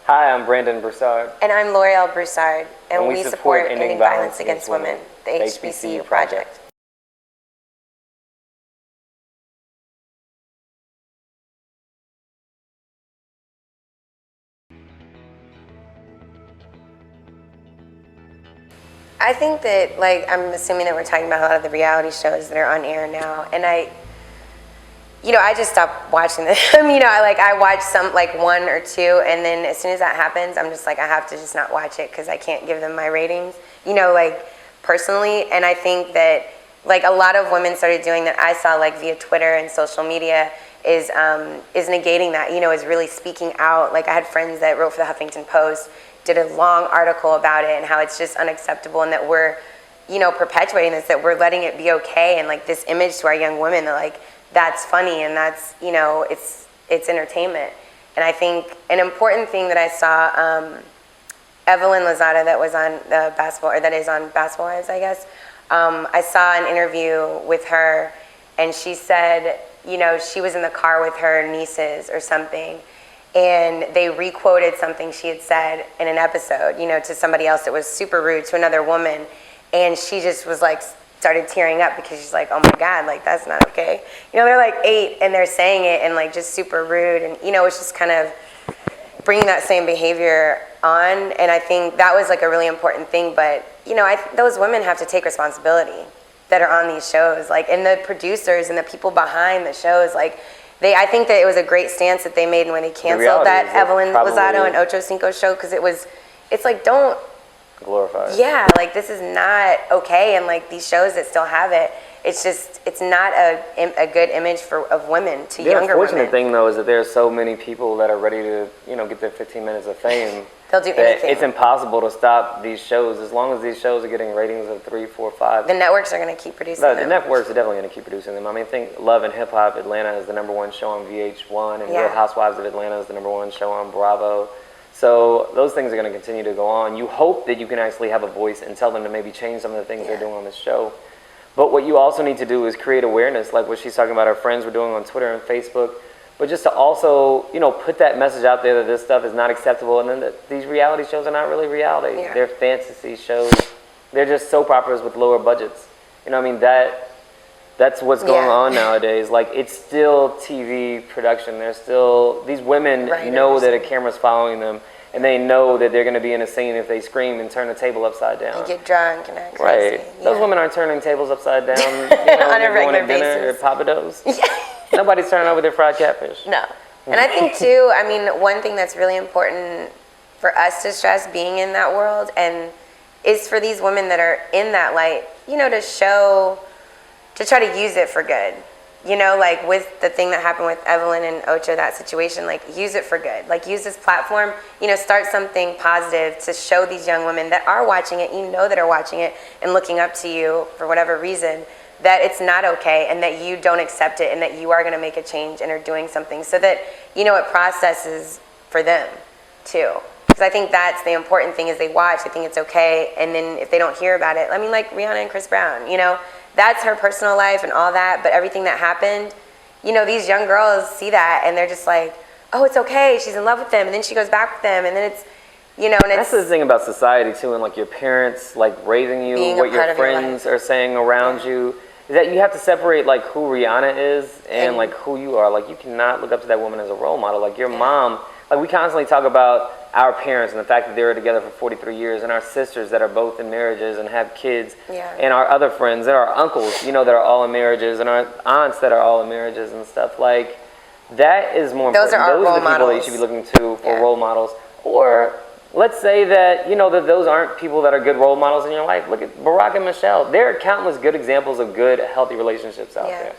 Hi, I'm Brandon Broussard. And I'm Lorielle Broussard, and we support ending violence against women, the HBCU Project. I think that, I'm assuming that we're talking about a lot of the reality shows that are on air now, and I just stopped watching them. I watch some, one or two, and then as soon as that happens, I'm just I have to just not watch it because I can't give them my ratings, personally. And I think that, a lot of women started doing that I saw, via Twitter and social media, is negating that, is really speaking out. I had friends that wrote for the Huffington Post, did a long article about it and how it's just unacceptable and that we're, perpetuating this, that we're letting it be okay, and, this image to our young women that, that's funny and that's, it's entertainment. And I think an important thing that I saw, Evelyn Lozada, that was on the basketball, or that is on Basketball Wives, I guess, I saw an interview with her, and she said, she was in the car with her nieces or something, and they re-quoted something she had said in an episode, to somebody else that was super rude to another woman, and she just was started tearing up because she's like, oh my God, that's not okay. They're 8 and they're saying it and just super rude, and it's just kind of bringing that same behavior on. And I think that was a really important thing, but those women have to take responsibility that are on these shows, and the producers and the people behind the shows, I think that it was a great stance that they made when they canceled that Evelyn Lozado and Ocho Cinco show, because it's don't glorify it. Yeah, this is not okay, and these shows that still have it, it's not a good image of women to younger women. The unfortunate thing though is that there are so many people that are ready to get their 15 minutes of fame. They'll do anything. It's impossible to stop these shows as long as these shows are getting ratings of 3, 4, 5. The networks are going to keep producing them. The networks are definitely going to keep producing them. I think Love and Hip Hop Atlanta is the #1 show on VH1, and Real Housewives of Atlanta is the #1 show on Bravo. So those things are going to continue to go on. You hope that you can actually have a voice and tell them to maybe change some of the things they're doing on this show. But what you also need to do is create awareness, like what she's talking about her friends were doing on Twitter and Facebook. But just to also, put that message out there that this stuff is not acceptable, and then that these reality shows are not really reality. Yeah. They're fantasy shows. They're just soap operas with lower budgets. That's what's going on nowadays. It's still TV production. These women know that a camera's following them, and they know that they're going to be in a scene if they scream and turn the table upside down. And get drunk and act crazy. Right. Yeah. Those women aren't turning tables upside down on a regular basis. At Papados. Nobody's turning over their fried catfish. No. And I think too, one thing that's really important for us to stress being in that world, and is for these women that are in that light, to try to use it for good. With the thing that happened with Evelyn and Ocho, that situation, use it for good. Use this platform, start something positive to show these young women that are watching it, that are watching it and looking up to you for whatever reason, that it's not okay and that you don't accept it and that you are going to make a change and are doing something so that, it processes for them too. Because I think that's the important thing is they watch, they think it's okay, and then if they don't hear about it, Rihanna and Chris Brown, that's her personal life and all that, but everything that happened, these young girls see that and they're just oh, it's okay, she's in love with them, and then she goes back with them, and then it's, and that's the thing about society too, and your parents raising you, what your friends are saying around you, is that you have to separate who Rihanna is and who you are. You cannot look up to that woman as a role model. Your mom, we constantly talk about our parents and the fact that they were together for 43 years, and our sisters that are both in marriages and have kids, and our other friends, and our uncles, that are all in marriages, and our aunts that are all in marriages and stuff. That is more important. Those are the people that you should be looking to for role models. Or let's say that, that those aren't people that are good role models in your life. Look at Barack and Michelle. There are countless good examples of good, healthy relationships out there.